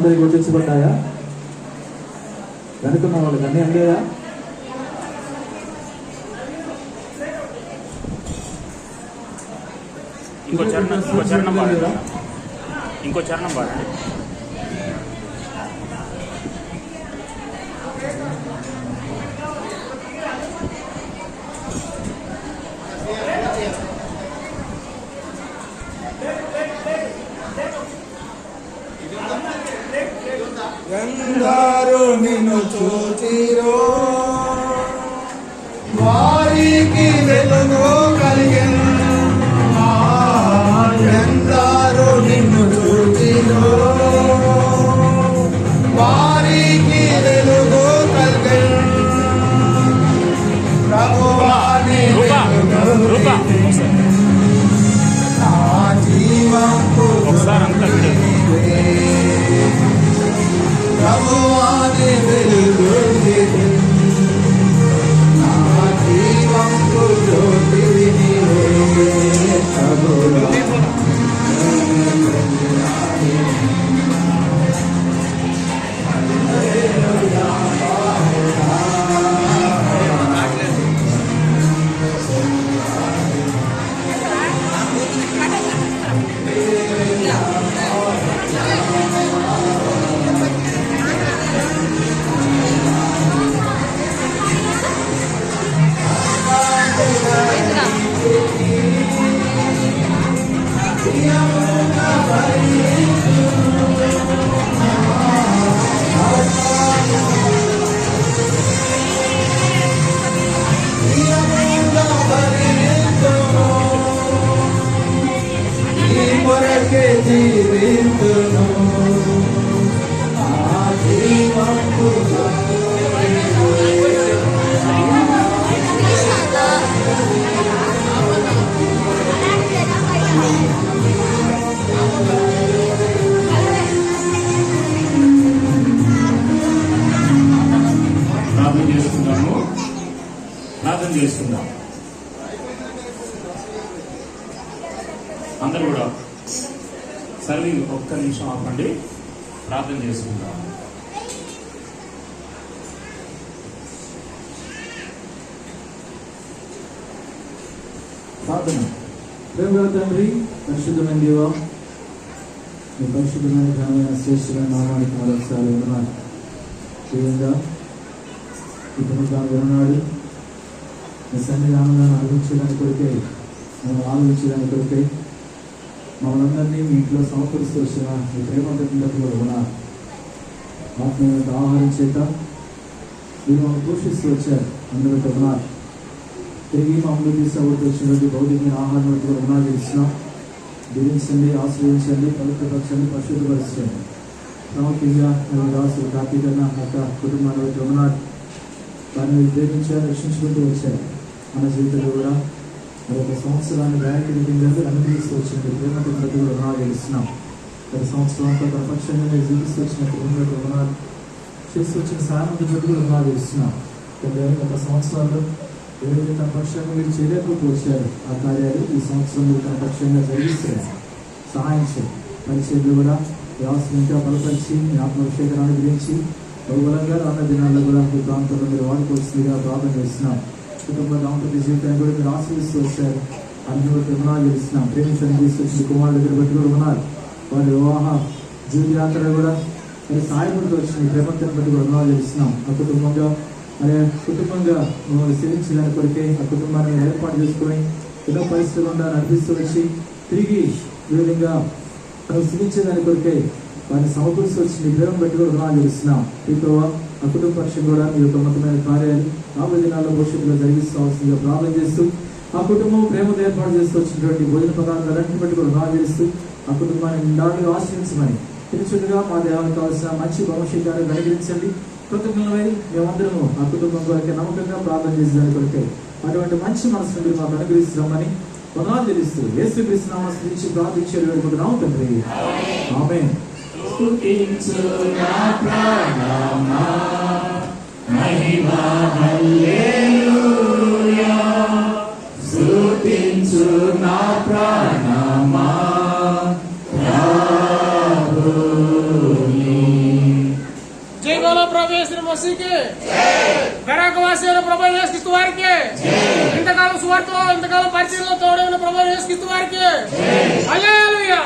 అందరికి గుర్తించబడ్డాయా? వెనుకున్న వాళ్ళకి అన్నీ అందేదా? ఇంకో చరణం పాడండి. ఎందరో నిన్ను చూచిరో వారికి వెలుగు కలిగెను. ఎందరో నిన్ను చూచిరో వారికి వెలుగు కలిగెను. ప్రభువాని వెలుగు నా జీవంకు ప్రభువాని వెలుగు నా జీవంకు జ్యోతివి నీవే. ప్రభువా జీవితును ఆ జీవంకు ప్రార్థన చేసుకుందాం. అందరూ కూడా సర్వింగ్ ఒక్క నిమిషం ఆపండి, ప్రార్థన చేసుకుందాం. ప్రార్థన. ప్రేమగల తండ్రి, పరిశుద్ధమైన దేవా, మీ పరిశుద్ధమైన ఘనమైన శ్రేష్టమైన నామానికి మరొకసారి వందనాలు. ప్రియంగా ఈ పునరుద్ధాన విననాడు మీ సన్నిధానాన్ని అనుభవించడానికి కొరకై, మేము ఆలోచించడానికి కొరకై మమ్మల్ని అందరినీ మీ ఇంట్లో సమకూరుస్తూ వచ్చిన మీ ప్రేమకు ఉన్నారు. ఆత్మీయ ఆహారం చేత మీరు మమ్మల్ని పోషిస్తూ వచ్చారు. అందరూ ఉన్నారు. తిరిగి మమ్మల్ని తీసుకుంటూ వచ్చినటువంటి భౌతికమైన ఆహారం కూడా ఉన్నారు. ఇస్తున్నాం. దీవించండి, ఆశ్రయించండి, పవిత్రపరచండి, పరిశుద్ధపరచండి. ప్రాముఖ్యంగా మీరు రాసు కార్తీకరణ అక్క కుటుంబాన్ని ఉన్నారు. వారిని ప్రేమించారు, రక్షించుకుంటూ వచ్చారు. మన జీవితంలో కూడా మరొక సంవత్సరాన్ని వ్యాఖ్యగా అనుభవిస్తూ వచ్చినట్టు ప్రేమతో కూడా రుణాలు గెలుస్తున్నాం. గత సంవత్సరంతో తన పక్షంగా మీరు జీవిస్తూ వచ్చినట్టు రుణాలు చేస్తూ వచ్చిన సాయంత్రం బట్టి కూడా రుణాలు గెలుస్తున్నాం. గత సంవత్సరాల్లో ఏదైతే తన పక్షంగా మీరు చేయలేకపోతే వచ్చారు, ఆ కార్యాలు ఈ సంవత్సరం మీరు తన పక్షంగా జరిగిస్తారు. సహాయం చేయండి. పరిచయంలో కూడా వ్యవస్థను ఇంకా బలపరిచి మీ ఆత్మాభిషేకాన్ని గురించి బహుబలంగా రాన్న దినాల్లో కూడా మీ ప్రాంతంలో మీరు వాడుకోవాల్సిందిగా ప్రార్థన చేస్తున్నాం. కుటుంబ దాంపత్య జీవితాన్ని కూడా మీరు ఆశ్రయిస్తూ వచ్చారు. అన్ని రుణాలు గెలుస్తున్నాం. ప్రేమించడానికి తీసుకొచ్చిన కుమారుడు దగ్గర బట్టి కూడా ఉన్నారు. వారి వివాహ జీవితయాత్ర కూడా మరి సాయపడుతూ వచ్చిన ప్రేమతో బట్టి కూడా రుణాలు గెలుస్తున్నాం. ఆ కుటుంబంగా మిమ్మల్ని సేవించడానికి కొరికే ఆ కుటుంబాన్ని ఏర్పాటు చేసుకొని ఎన్నో పరిస్థితులు నడిపిస్తూ వచ్చి తిరిగి విధంగా మనం సేవించేదాని కొరికే వారిని సమకూర్చి వచ్చి మీ ప్రేమ బట్టి కూడా రుణాలు గెలుస్తున్నాం. మీతో ఆ కుటుంబ పక్షం కూడా మీ యొక్క మతమైన కార్యాలు రాబోయే దినాల్లో భవిష్యత్తులో జరిగిస్తాల్సిందిగా ప్రార్థన చేస్తూ ఆ కుటుంబం ప్రేమతో ఏర్పాటు చేస్తూ వచ్చినటువంటి భోజన పదార్థాలన్నింటి బట్టి కూడా రుణాలు చేస్తూ ఆ కుటుంబాన్ని నిండాలుగా ఆశ్రయించమని తిరుచుగా మా దేవానికి కావాల్సిన మంచి భవిష్యత్తును అనుగ్రహించండి. కృతజ్ఞులమై మేమందరము ఆ కుటుంబం కొరకే నమ్మకంగా ప్రార్థన చేసేదాని కొరకే అటువంటి మంచి మనసును మీరు మాకు అనుగ్రహిస్తామని వందనాలు తెలుస్తూ యేసుక్రీస్తు నామమున స్తుతించి ప్రార్థించి వేడుకుంటున్నాము తండ్రి. ఆమేన్. స్తుతించు నా ప్రాణమా మహిమా హల్లెలూయా. స్తుతించు నా ప్రాణమా ప్రభుని మసీకి బెరాకవాసి అయిన ప్రభు యేసుక్రీస్తు వారికి ఇంతకాలం సువార్తలో ఇంతకాలం పరిచయంలో తోడైన ప్రభు యేసుక్రీస్తు వారికి హల్లెలూయా.